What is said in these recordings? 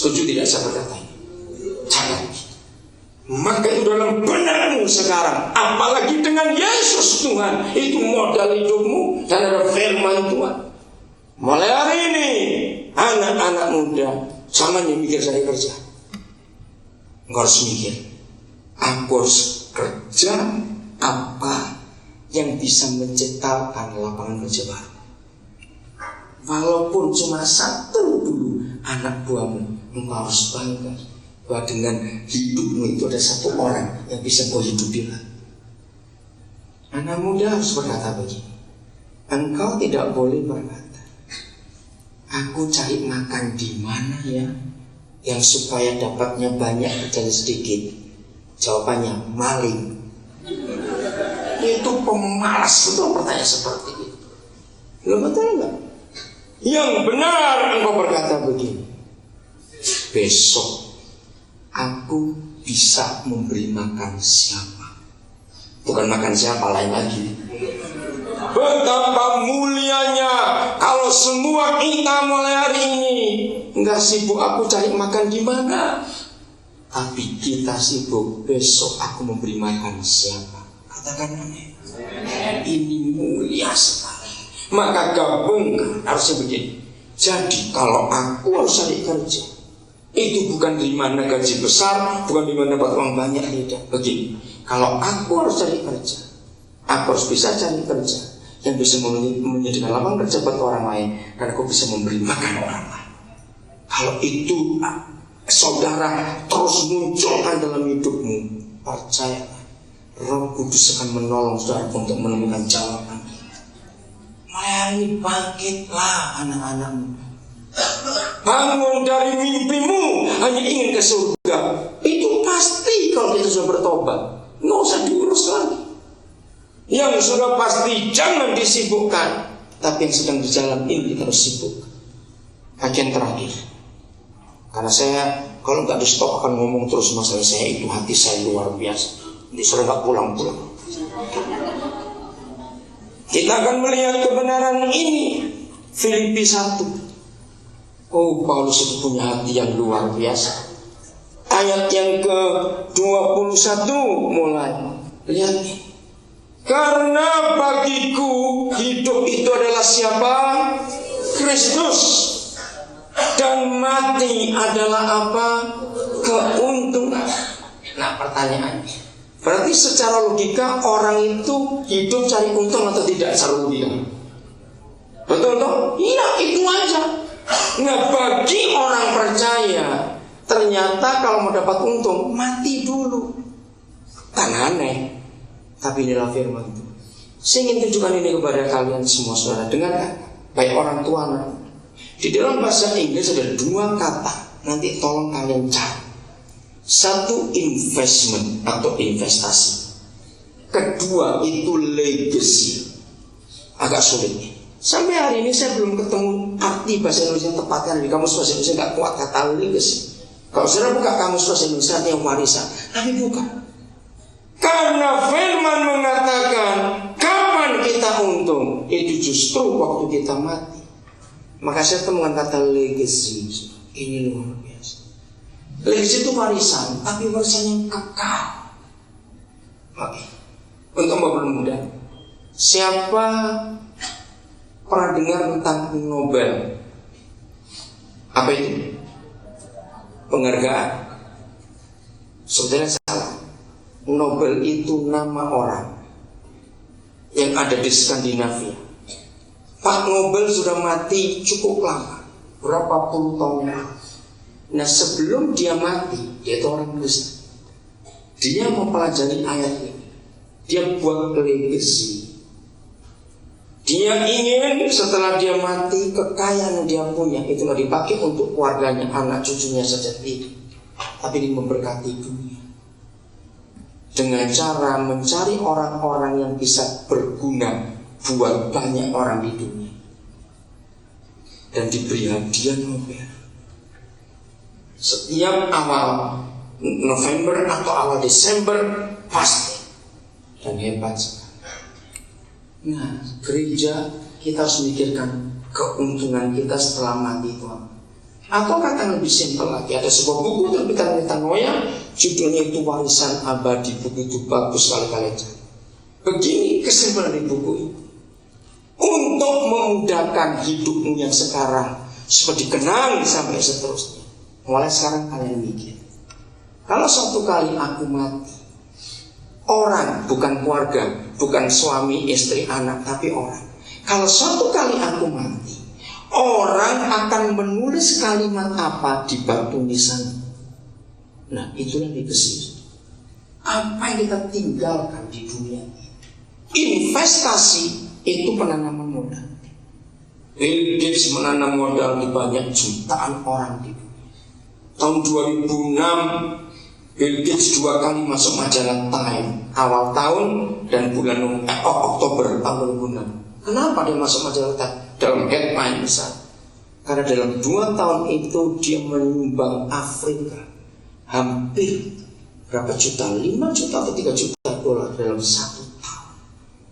Setuju tidak saya berkata ini? Jangan. Maka itu dalam benakmu sekarang, apalagi dengan Yesus Tuhan, itu modal hidupmu dan ada firman Tuhan. Mulai hari ini anak-anak muda jangan mikir saya kerja. Engkau harus mikir, aku harus kerja apa yang bisa menciptakan lapangan kerja baru. Walaupun cuma satu dulu anak buahmu, engkau harus bangga bahwa dengan hidupmu itu ada satu orang yang bisa kau hidupi lagi. Anak muda harus berkata begini, engkau tidak boleh berkata, aku cari makan di mana ya, yang supaya dapatnya banyak dan sedikit. Jawabannya maling. Itu pemalas betul pertanyaan seperti itu. Lo betul enggak? Yang benar engkau berkata begini, besok aku bisa memberi makan siapa? Bukan makan siapa, lain lagi. Betapa mulianya kalau semua kita mulai hari ini enggak sibuk aku cari makan di mana, tapi kita sibuk besok aku memberi makan siapa. Katakan amin. Ini mulia sekali. Maka gabungkan harusnya begini. Jadi kalau aku harus cari kerja, itu bukan di mana gaji besar, bukan di mana dapat uang banyak, tidak. Begini, kalau aku harus cari kerja, aku harus bisa cari kerja yang bisa menyediakan lapangan kerja buat orang lain, dan aku bisa memberi makan orang lain. Kalau itu saudara terus munculkan dalam hidupmu, percayalah, Roh Kudus akan menolong saudara untuk menemukan jawaban. Mulai hari ini bangkitlah anak-anakmu. Bangun dari mimpimu hanya ingin ke surga. Itu pasti kalau kita sudah bertobat, nggak usah diurus lagi. Yang sudah pasti jangan disibukkan, tapi yang sedang berjalan ini kita harus sibuk. Bagian terakhir, karena saya kalau nggak di stop akan ngomong terus masalah saya itu, hati saya luar biasa. Nanti sudah nggak pulang-pulang. Kita akan melihat kebenaran ini. Filipi 1. Oh, Paulus itu punya hati yang luar biasa. Ayat yang ke-21 mulai. Lihat. Karena bagiku hidup itu adalah siapa? Kristus. Dan mati adalah apa? Keuntungan. Nah, pertanyaannya, berarti secara logika orang itu hidup cari untung atau tidak secara logika? Betul toh? Iya, itu aja. Nah, bagi orang percaya, ternyata kalau mau dapat untung, mati dulu. Kan aneh. Tapi inilah firman itu. Saya ingin tunjukkan ini kepada kalian semua, saudara. Dengarkan, baik orang tua anak. Di dalam bahasa Inggris ada 2 kata. Nanti tolong kalian cari. Satu, investment atau investasi. Kedua itu legacy. Agak sulit. Sampai hari ini saya belum ketemu arti bahasa Indonesia yang tepatnya. Di kamus bahasa Indonesia gak kuat kata legacy. Kalau saudara buka kamus bahasa Indonesia yang warisan, tapi bukan. Karena firman mengatakan kapan kita untung, itu justru waktu kita mati. Maka saya temukan kata legacy. Ini luar biasa. Legacy itu warisan, tapi warisan yang kekal. Oke. Untuk Bapak muda, siapa pernah dengar tentang Nobel? Apa itu? Penghargaan. Sebenarnya salah. Nobel itu nama orang yang ada di Skandinavia. Pak Nobel sudah mati cukup lama, berapa puluh tahun lalu. Nah, sebelum dia mati, dia itu orang Kristen. Dia mempelajari ayat ini. Dia buat legacy. Dia ingin setelah dia mati, kekayaan yang dia punya itu nggak dipakai untuk keluarganya, anak cucunya saja tidak, tapi ini memberkati dunia. Dengan cara mencari orang-orang yang bisa berguna buat banyak orang di dunia. Dan diberi hadiah Nobel. Setiap awal November atau awal Desember pasti. Dan hebat sekali. Nah, gereja kita harus memikirkan keuntungan kita setelah mati itu. Atau kata yang lebih simpel lagi, ada sebuah buku terbitan Metanoia, judulnya itu Warisan Abadi. Buku itu bagus sekali. Begini kesimpulan dari buku ini: untuk memudahkan hidupmu yang sekarang seperti kenang sampai seterusnya, mulai sekarang kalian mikir, kalau suatu kali aku mati, orang, bukan keluarga, bukan suami, istri, anak, tapi orang. Kalau suatu kali aku mati, orang akan menulis kalimat apa di batu nisan? Nah, itulah legacy. Apa yang kita tinggalkan di dunia ini? Investasi itu penanaman modal. Bill Gates menanam modal di banyak jutaan orang di dunia. Tahun 2006, Bill Gates 2 kali masuk majalah Time, awal tahun dan bulan Oktober tahun 2006. Kenapa dia masuk majalah Time? Dalam headline besar. Karena dalam 2 tahun itu dia menyumbang Afrika hampir berapa juta? 5 juta atau 3 juta dolar dalam 1 tahun.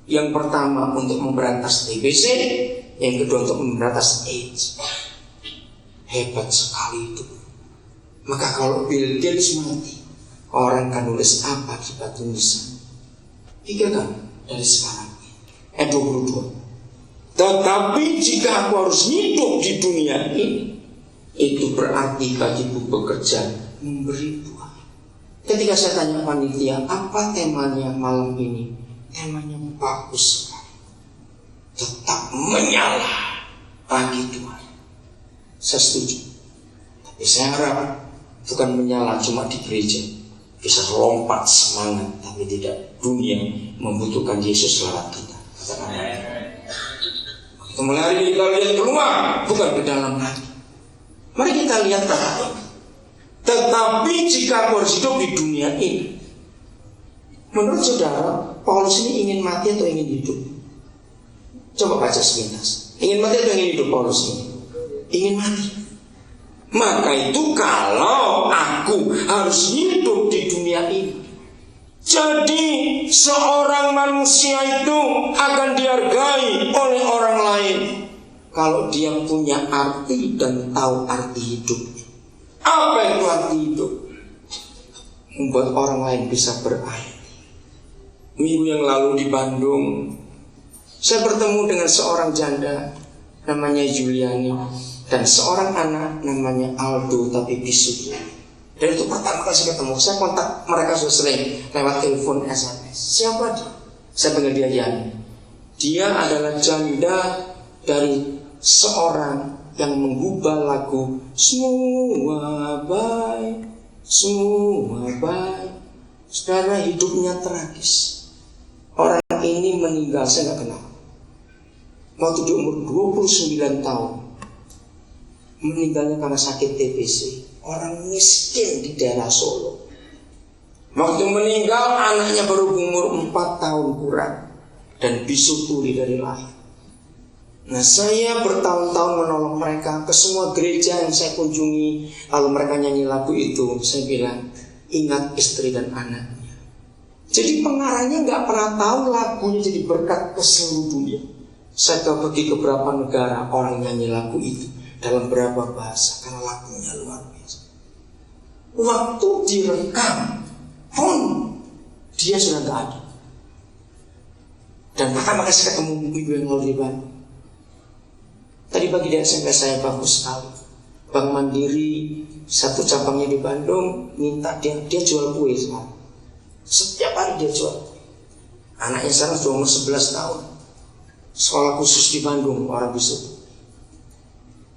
Yang pertama untuk memberantas TBC, yang kedua untuk memberantas AIDS. Hebat sekali itu. Maka kalau Bill Gates mati, orang akan nulis apa di batu nisan? Pikirkan dari sekarang 22. Tetapi jika aku harus hidup di dunia ini, itu berarti bagiku bekerja memberi buah. Ketika saya tanya panitia, apa temanya malam ini? Temanya bagus sekali. Tetap menyala bagi Tuhan. Saya setuju. Tapi saya harap bukan menyala cuma di gereja, bisa lompat semangat, tapi tidak dunia membutuhkan Yesus lewat kita. Katakan mulai hari ini kita lihat keluar, bukan ke dalam lagi. Mari kita lihat kata ini. Tetapi jika aku harus hidup di dunia ini, menurut saudara, Paulus ini ingin mati atau ingin hidup? Coba baca sepintas. Ingin mati atau ingin hidup Paulus ini? Ingin mati. Maka itu kalau aku harus hidup di dunia ini, jadi seorang manusia itu akan dihargai oleh orang lain kalau dia punya arti dan tahu arti hidupnya. Apa itu arti hidup? Membuat orang lain bisa berarti. Minggu yang lalu di Bandung, saya bertemu dengan seorang janda namanya Juliani dan seorang anak namanya Aldo tapi bisu. Dan itu pertama kali saya ketemu, saya kontak mereka sudah sering lewat telepon, SMS. Siapa dia? Saya panggil dia Yani. Dia adalah janda dari seorang yang mengubah lagu Semua Baik, Semua Baik. Saudara, hidupnya tragis. Orang ini meninggal, saya gak kenal. Waktu di umur 29 tahun, meninggalnya karena sakit TBC. Orang miskin di daerah Solo. Waktu meninggal anaknya baru umur 4 tahun kurang dan bisu tuli dari lahir. Nah, saya bertahun-tahun menolong mereka ke semua gereja yang saya kunjungi. Lalu mereka nyanyi lagu itu, saya bilang, ingat istri dan anaknya. Jadi pengarangnya gak pernah tahu lagunya jadi berkat ke seluruh dunia. Saya pergi ke beberapa negara, orang nyanyi lagu itu dalam berapa bahasa, karena lagunya luar biasa. Waktu direkam pun dia sudah gak ada. Dan pertama kali saya ketemu minggu yang lalu di Bandung, tadi pagi di SMP saya bagus sekali. Bank Mandiri satu cabangnya di Bandung minta dia jual kue sekarang. Setiap hari dia jual kue. Anaknya sekarang sudah umur 11 tahun. Sekolah khusus di Bandung, orang bisu.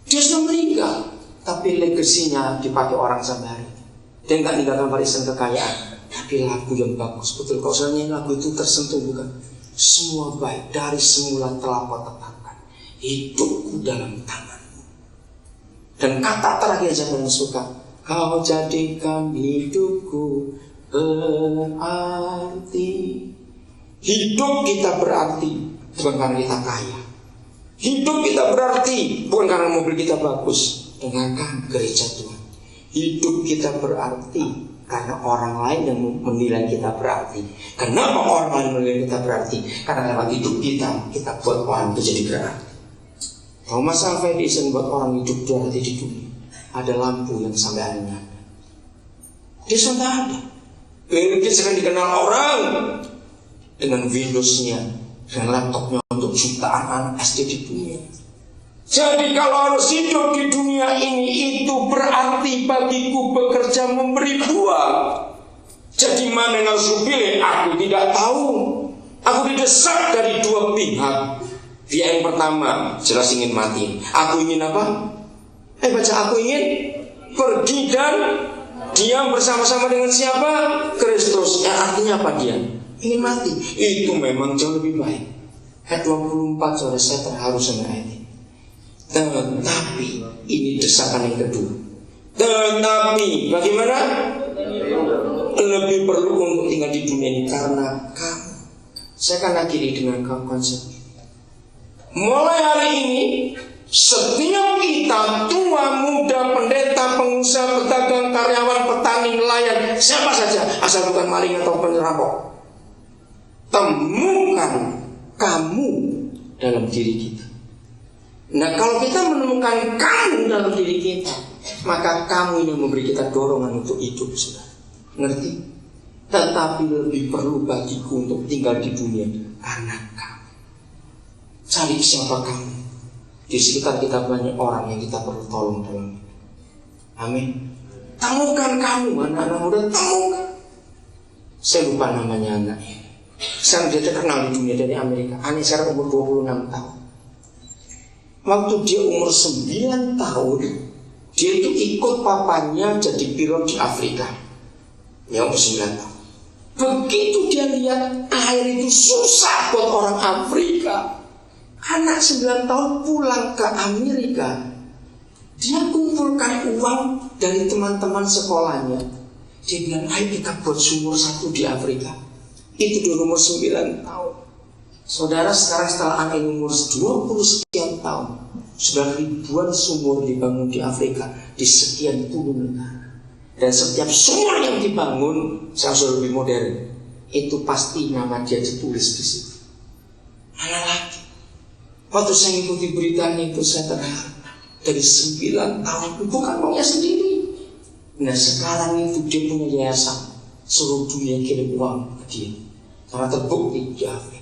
Dia sudah meninggal, tapi legasinya dipakai orang sampai hari ini. Dia nggak ninggalkan warisan kekayaan, tapi lagu yang bagus. Betul, kalau soalnya lagu itu tersentuh bukan? Semua baik dari semula telah kau tetapkan, hidupku dalam tanganmu. Dan kata terakhir saya paling suka, kau jadikan hidupku berarti. Hidup kita berarti bukan karena kita kaya. Hidup kita berarti bukan karena mobil kita bagus. Dengarkan gereja Tuhan. Hidup kita berarti karena orang lain yang menilai kita berarti. Kenapa orang lain menilai kita berarti? Karena lewat hidup kita buat orang itu jadi berarti. Thomas Alva Edison buat orang hidup berarti di dunia. ada lampu yang sampai hari ini ada. Dia sudah ada. Bill Gates akan dikenal orang dengan Windows-nya dan laptopnya untuk jutaan anak SD di dunia. Jadi kalau harus hidup di dunia ini, itu berarti bagiku bekerja memberi buah. Jadi mana yang harus kupilih? Aku tidak tahu. Aku didesak dari dua pihak. Pihak yang pertama jelas ingin mati. Aku ingin apa? Baca, aku ingin pergi dan diam bersama-sama dengan siapa? Kristus. Artinya apa dia? Ingin mati. Itu memang jauh lebih baik. Ayat 24, saudara, saya terharu sama ayat ini. Tetapi ini desakan yang kedua. Tetapi bagaimana? Lebih perlu untuk tinggal di dunia ini karena kamu. Saya akan akhiri dengan konsep ini. Mulai hari ini, setiap kita, tua, muda, pendeta, pengusaha, pedagang, karyawan, petani, nelayan, siapa saja, asal bukan maling atau penyerampok, temukan kamu dalam diri kita. Nah, kalau kita menemukan kamu dalam diri kita, maka kamu ini memberi kita dorongan untuk hidup, saudara. Ngerti? Tetapi lebih perlu bagiku untuk tinggal di dunia karena kamu. Cari siapa kamu. Di sekitar kita banyak orang yang kita perlu tolong dalam hidup. Amin. Temukan kamu, anak-anak muda, temukan. Saya lupa namanya anaknya. Sekarang dia terkenal di dunia dari Amerika. Anak sekarang umur 26 tahun. Waktu dia umur 9 tahun, dia itu ikut papanya jadi pilot di Afrika. Ya, umur 9 tahun. Begitu dia lihat air itu susah buat orang Afrika, anak 9 tahun pulang ke Amerika. Dia kumpulkan uang dari teman-teman sekolahnya. Dia bilang, ayo kita buat sumur satu di Afrika. Itu di umur 9 tahun. Saudara, sekarang setelah anak umur 20 sekian tahun, sudah ribuan sumur dibangun di Afrika, di sekian puluh negara. Dan setiap sumur yang dibangun, saya sudah lebih modern, itu pasti nama dia ditulis di situ. Anak lagi. Waktu saya mengikuti beritanya itu, saya terharu. Dari 9 tahun, bukan maunya sendiri. Nah, sekarang itu dia punya yayasan, seluruh dunia kirim uang ke dia, karena terbukti di Afrika.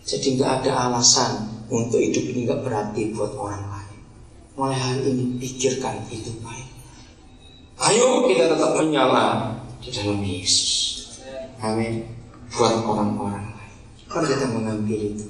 Jadi nggak ada alasan untuk hidup ini nggak berarti buat orang lain. Mulai hari ini pikirkan itu baik. Ayo kita tetap menyala di dalam Yesus. Amin. Buat orang-orang lain. Kalau kita mengambil itu.